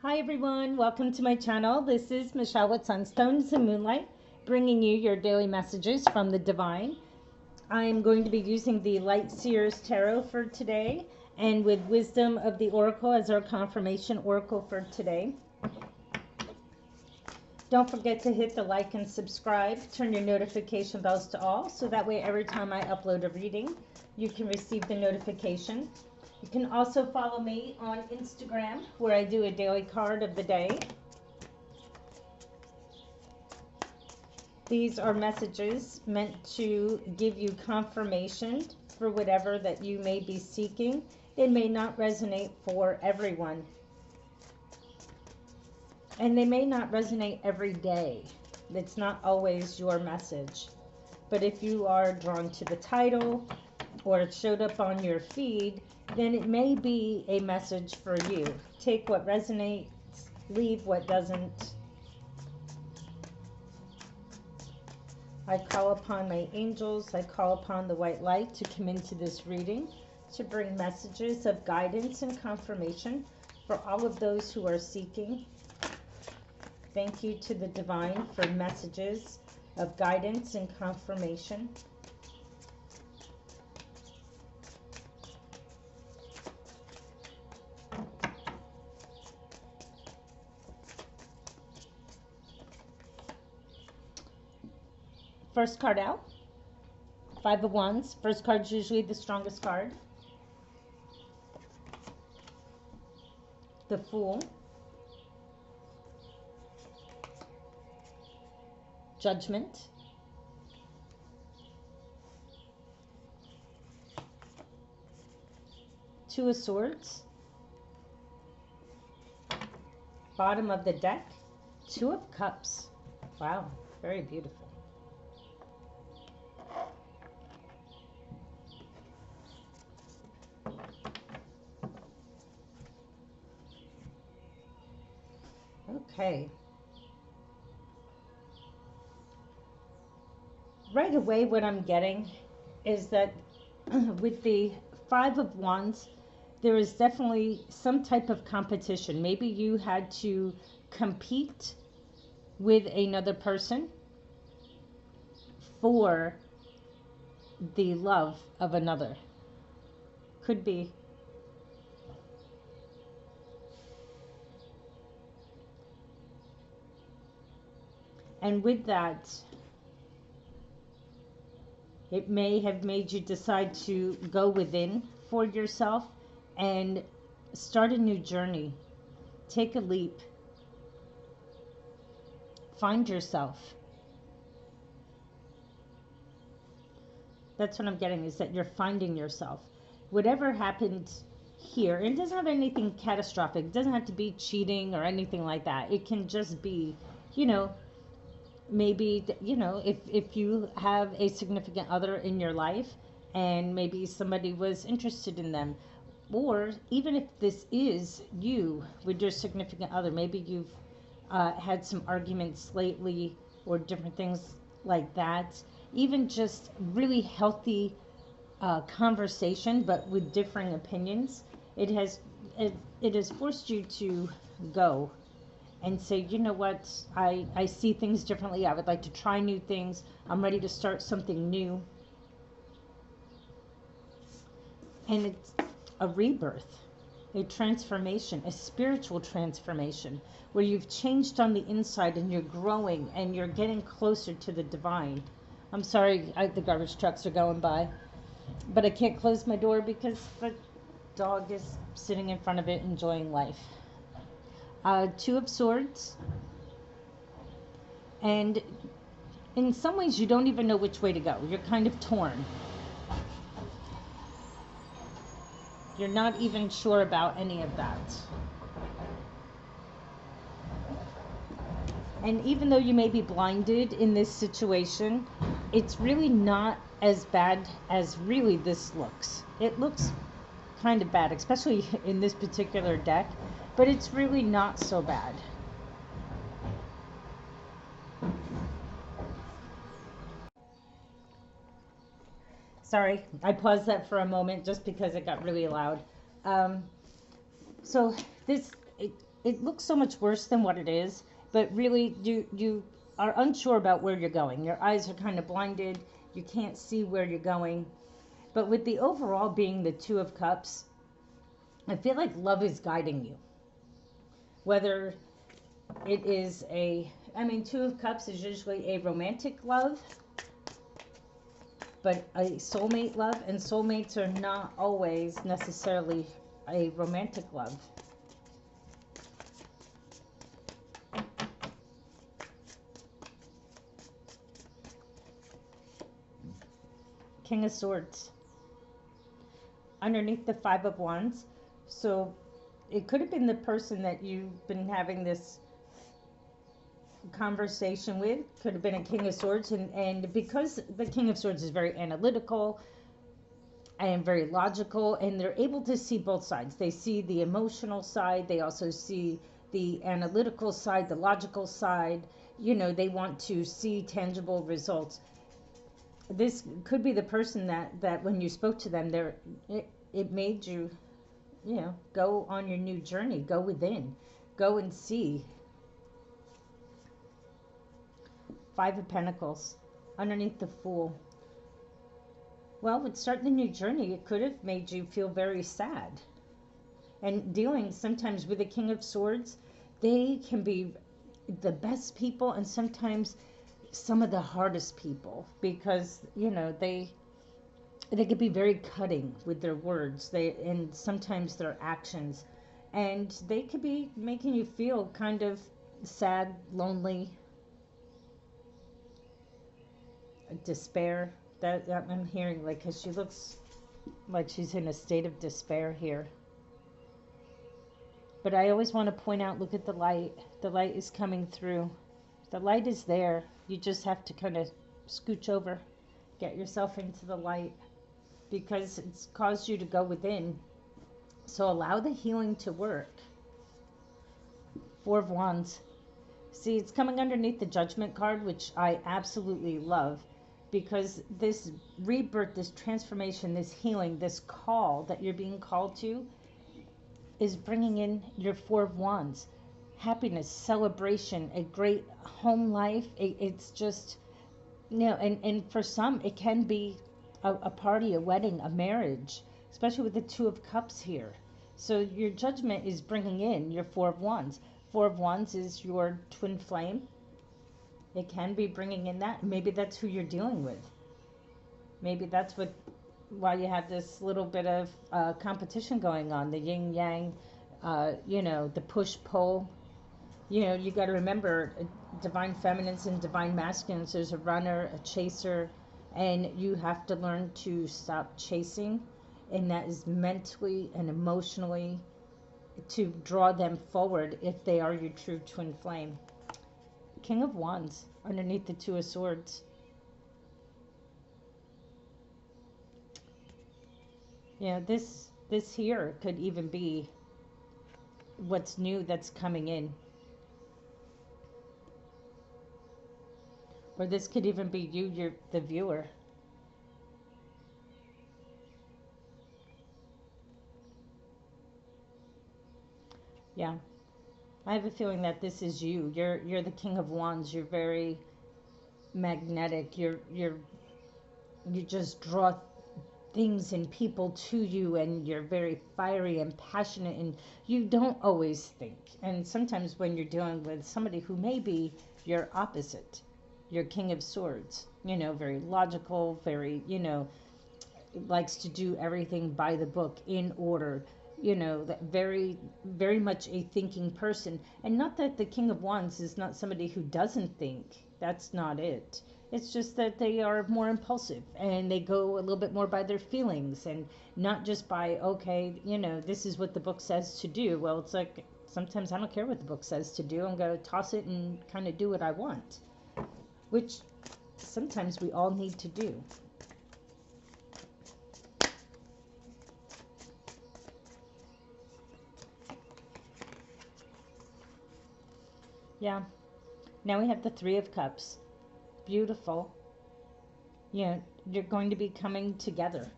Hi everyone, welcome to my channel. This is Michelle with Sunstones and Moonlight, bringing you your daily messages from the Divine. I'm going to be using the Light Seers Tarot for today, and with Wisdom of the Oracle as our confirmation oracle for today. Don't forget to hit the like and subscribe, turn your notification bells to all, so that way every time I upload a reading, you can receive the notification. You can also follow me on Instagram, where I do a daily card of the day. These are messages meant to give you confirmation for whatever that you may be seeking. They may not resonate for everyone, and they may not resonate every day. It's not always your message. But if you are drawn to the title or it showed up on your feed, then it may be a message for you. Take what resonates, leave what doesn't. I call upon my angels, I call upon the white light to come into this reading to bring messages of guidance and confirmation for all of those who are seeking. Thank you to the Divine for messages of guidance and confirmation. First card out, Five of Wands. First card is usually the strongest card. The Fool. Judgment. Two of Swords. Bottom of the deck, Two of Cups. Wow, very beautiful. Okay. Right away, what I'm getting is that with the Five of Wands, there is definitely some type of competition. Maybe you had to compete with another person for the love of another. Could be. And with that, it may have made you decide to go within for yourself and start a new journey. Take a leap. Find yourself. That's what I'm getting, is that you're finding yourself. Whatever happened here, and it doesn't have anything catastrophic. It doesn't have to be cheating or anything like that. It can just be, maybe, if you have a significant other in your life and maybe somebody was interested in them, or even if this is you with your significant other, maybe you've had some arguments lately or different things like that. Even just really healthy conversation, but with differing opinions, it has forced you to go and say, you know what, I see things differently. I would like to try new things. I'm ready to start something new. And it's a rebirth, a transformation, a spiritual transformation, where you've changed on the inside and you're growing and you're getting closer to the divine. I'm sorry, the garbage trucks are going by, but I can't close my door because the dog is sitting in front of it enjoying life. Two of Swords. And in some ways you don't even know which way to go. You're kind of torn. You're not even sure about any of that. And even though you may be blinded in this situation, it's really not as bad as really this looks. It looks kind of bad, especially in this particular deck, but it's really not so bad. Sorry, I paused that for a moment just because it got really loud. So this, it looks so much worse than what it is, but really you are unsure about where you're going. Your eyes are kind of blinded. You can't see where you're going. But with the overall being the Two of Cups, I feel like love is guiding you. Whether it is I mean, Two of Cups is usually a romantic love, but a soulmate love, and soulmates are not always necessarily a romantic love. King of Swords. Underneath the Five of Wands. So it could have been the person that you've been having this conversation with. Could have been a King of Swords. And because the King of Swords is very analytical and very logical, and they're able to see both sides. They see the emotional side. They also see the analytical side, the logical side. You know, they want to see tangible results. This could be the person that when you spoke to them, it made you, you know, go on your new journey, go within, go and see. Five of Pentacles underneath the Fool. Well, with starting the new journey, it could have made you feel very sad. And dealing sometimes with the King of Swords, they can be the best people and sometimes some of the hardest people, because you know they could be very cutting with their words, and sometimes their actions, and they could be making you feel kind of sad, lonely, despair. That I'm hearing, like, because she looks like she's in a state of despair here. But I always want to point out, look at the light. The light is coming through. The light is there. You just have to kind of scooch over, get yourself into the light, because it's caused you to go within. So allow the healing to work. Four of Wands. See, it's coming underneath the Judgment card, which I absolutely love, because this rebirth, this transformation, this healing, this call that you're being called to is bringing in your Four of Wands. Happiness, celebration, a great home life. It's just, you know, and for some, it can be a party, a wedding, a marriage, especially with the Two of Cups here. So your Judgment is bringing in your Four of Wands. Four of Wands is your twin flame. It can be bringing in that. Maybe that's who you're dealing with. Maybe that's why you have this little bit of competition going on, the yin yang, you know, the push pull. You know, you got to remember, divine feminines and divine masculines. There's a runner, a chaser, and you have to learn to stop chasing, and that is mentally and emotionally to draw them forward if they are your true twin flame. King of Wands underneath the Two of Swords. You know, this here could even be what's new that's coming in. Or this could even be you, the viewer. Yeah. I have a feeling that this is you. You're the King of Wands. You're very magnetic. You just draw things and people to you, and you're very fiery and passionate, and you don't always think. And sometimes when you're dealing with somebody who may be your opposite, your King of Swords, you know, very logical, very, you know, likes to do everything by the book, in order, you know, that very, very much a thinking person. And not that the King of Wands is not somebody who doesn't think. That's not it. It's just that they are more impulsive, and they go a little bit more by their feelings, and not just by, okay, you know, this is what the book says to do. Well, it's like, sometimes I don't care what the book says to do. I'm going to toss it and kind of do what I want, which sometimes we all need to do. Yeah. Now we have the Three of Cups. Beautiful. You know, you're going to be coming together.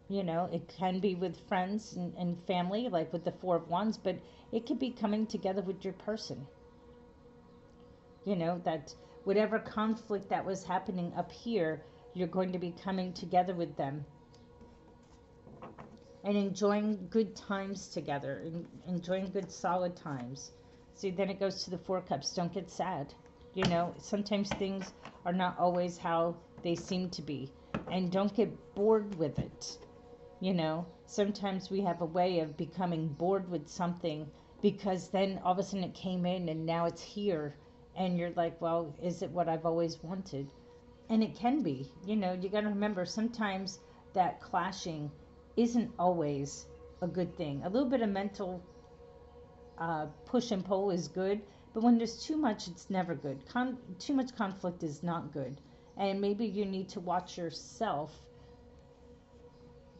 You know, it can be with friends and family, like with the Four of Wands, but it could be coming together with your person. You know, that whatever conflict that was happening up here, you're going to be coming together with them and enjoying good times together, and enjoying good solid times. See, then it goes to the Four Cups. Don't get sad. You know, sometimes things are not always how they seem to be, and don't get bored with it. You know, sometimes we have a way of becoming bored with something because then all of a sudden it came in and now it's here, and you're like, well, is it what I've always wanted? And it can be. You know, you got to remember sometimes that clashing isn't always a good thing. A little bit of mental push and pull is good, but when there's too much, it's never good. Too much conflict is not good. And maybe you need to watch yourself,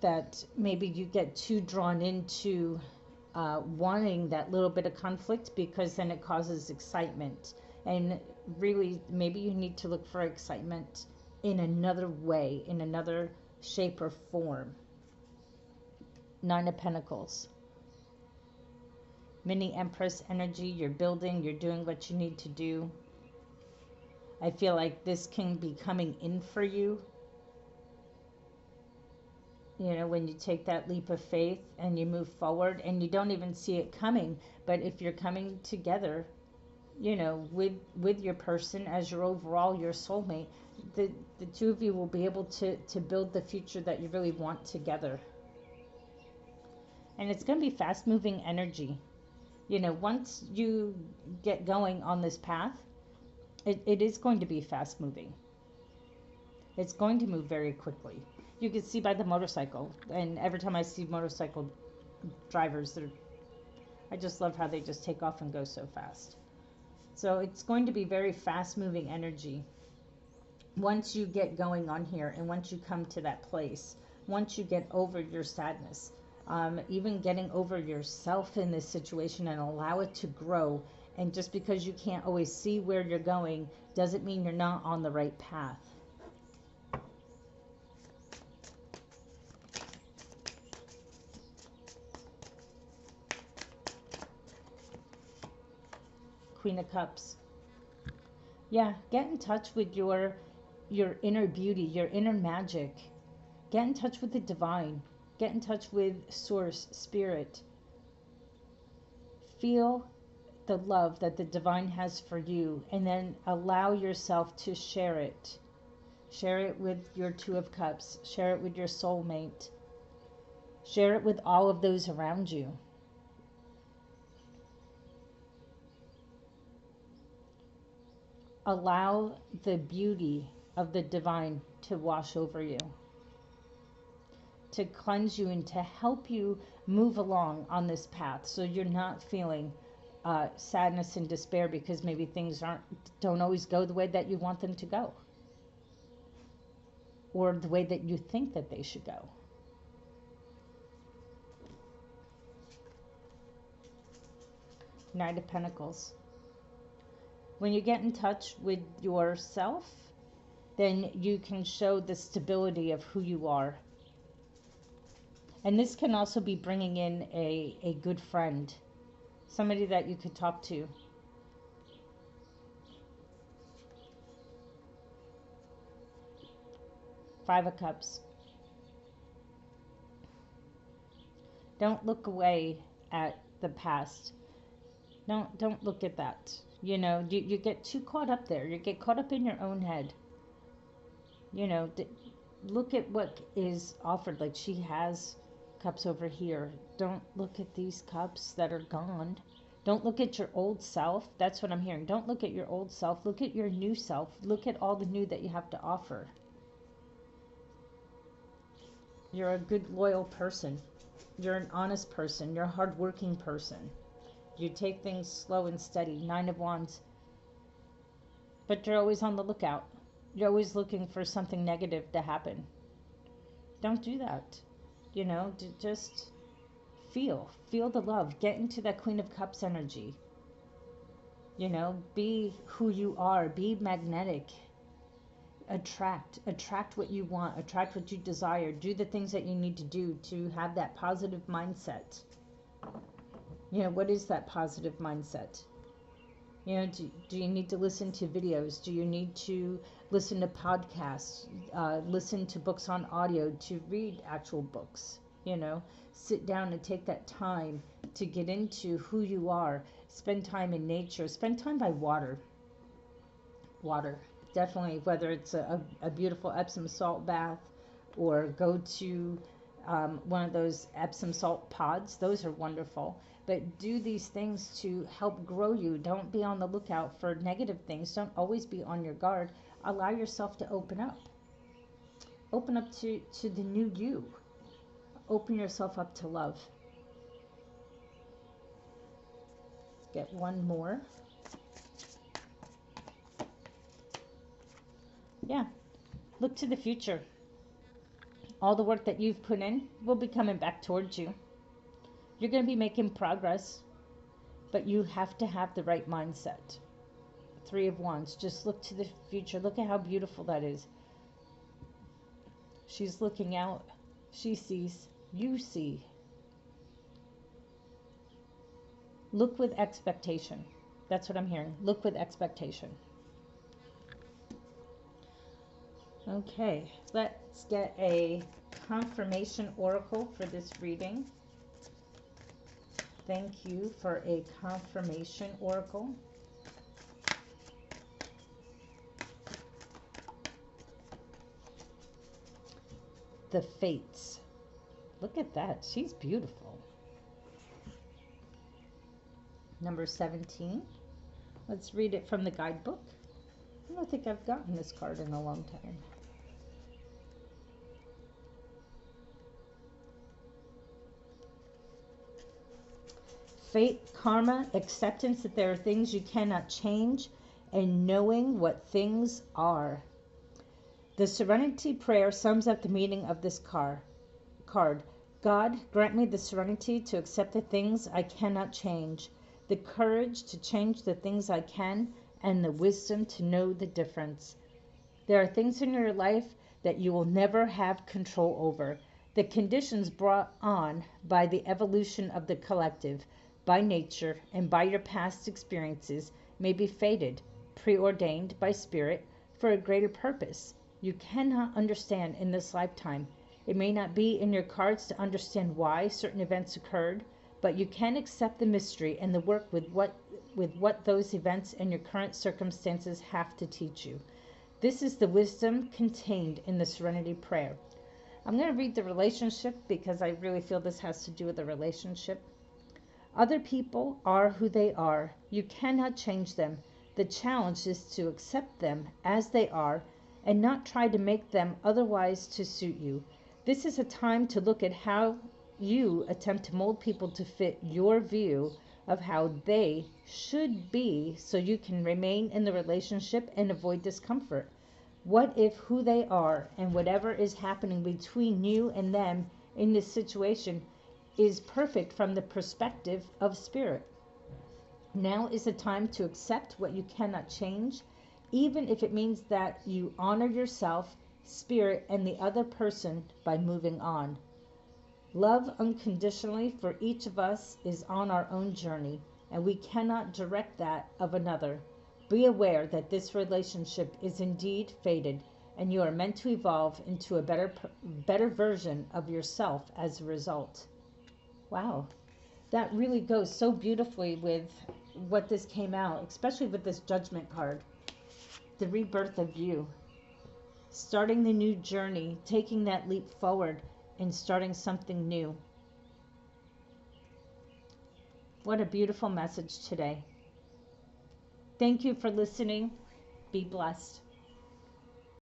that maybe you get too drawn into wanting that little bit of conflict, because then it causes excitement. And really, maybe you need to look for excitement in another way, in another shape or form. Nine of Pentacles. Mini Empress energy. You're building, you're doing what you need to do. I feel like this can be coming in for you. You know, when you take that leap of faith and you move forward and you don't even see it coming. But if you're coming together, you know, with your person as your overall, your soulmate, the two of you will be able to build the future that you really want together. And it's going to be fast moving energy. You know, once you get going on this path, it is going to be fast moving. It's going to move very quickly. You can see by the motorcycle, and every time I see motorcycle drivers, I just love how they just take off and go so fast. So it's going to be very fast moving energy. Once you get going on here, and once you come to that place, once you get over your sadness, even getting over yourself in this situation and allow it to grow. And just because you can't always see where you're going doesn't mean you're not on the right path. Queen of Cups. Yeah, get in touch with your inner beauty, your inner magic. Get in touch with the divine. Get in touch with source, spirit. Feel the love that the divine has for you, and then allow yourself to share it. Share it with your Two of Cups. Share it with your soulmate. Share it with all of those around you. Allow the beauty of the divine to wash over you, to cleanse you, and to help you move along on this path, so you're not feeling sadness and despair because maybe things don't always go the way that you want them to go, or the way that you think that they should go. Knight of Pentacles. When you get in touch with yourself, then you can show the stability of who you are. And this can also be bringing in a good friend, somebody that you could talk to. Five of Cups. Don't look away at the past. Don't look at that. You know, you get too caught up there. You get caught up in your own head. You know, look at what is offered. Like, she has cups over here. Don't look at these cups that are gone. Don't look at your old self. That's what I'm hearing. Don't look at your old self. Look at your new self. Look at all the new that you have to offer. You're a good, loyal person. You're an honest person. You're a hardworking person. You take things slow and steady. Nine of Wands. But you're always on the lookout. You're always looking for something negative to happen. Don't do that. You know, just feel the love. Get into that Queen of Cups energy. You know, be who you are. Be magnetic. attract what you want, attract what you desire, do the things that you need to do to have that positive mindset. What is that positive mindset? Do you need to listen to videos? Do you need to listen to podcasts, listen to books on audio, to read actual books? Sit down and take that time to get into who you are. Spend time in nature. Spend time by water. Definitely, whether it's a beautiful Epsom salt bath, or go to one of those Epsom salt pods. Those are wonderful. But do these things to help grow you. Don't be on the lookout for negative things. Don't always be on your guard. Allow yourself to open up. Open up to the new you. Open yourself up to love. Let's get one more. Yeah. Look to the future. All the work that you've put in will be coming back towards you. You're going to be making progress, but you have to have the right mindset. Three of Wands. Just look to the future. Look at how beautiful that is. She's looking out. She sees. You see. Look with expectation. That's what I'm hearing. Look with expectation. Okay, let's get a confirmation oracle for this reading. Thank you for a confirmation oracle. The Fates. Look at that. She's beautiful. Number 17. Let's read it from the guidebook. I don't think I've gotten this card in a long time. Fate, karma, acceptance that there are things you cannot change, and knowing what things are. The Serenity Prayer sums up the meaning of this card. God, grant me the serenity to accept the things I cannot change, the courage to change the things I can, and the wisdom to know the difference. There are things in your life that you will never have control over. The conditions brought on by the evolution of the collective, by nature, and by your past experiences may be fated, preordained by spirit for a greater purpose you cannot understand in this lifetime. It may not be in your cards to understand why certain events occurred, but you can accept the mystery and the work with what those events and your current circumstances have to teach you. This is the wisdom contained in the Serenity Prayer. I'm going to read the relationship because I really feel this has to do with the relationship. Other people are who they are. You cannot change them. The challenge is to accept them as they are and not try to make them otherwise to suit you. This is a time to look at how you attempt to mold people to fit your view of how they should be so you can remain in the relationship and avoid discomfort. What if who they are and whatever is happening between you and them in this situation is perfect from the perspective of spirit? Now is the time to accept what you cannot change, even if it means that you honor yourself, spirit, and the other person by moving on. Love unconditionally for each of us is on our own journey, and we cannot direct that of another. Be aware that this relationship is indeed fated, and you are meant to evolve into a better version of yourself as a result. Wow, that really goes so beautifully with what this came out, especially with this Judgment card. The rebirth of you. Starting the new journey, taking that leap forward, and starting something new. What a beautiful message today. Thank you for listening. Be blessed.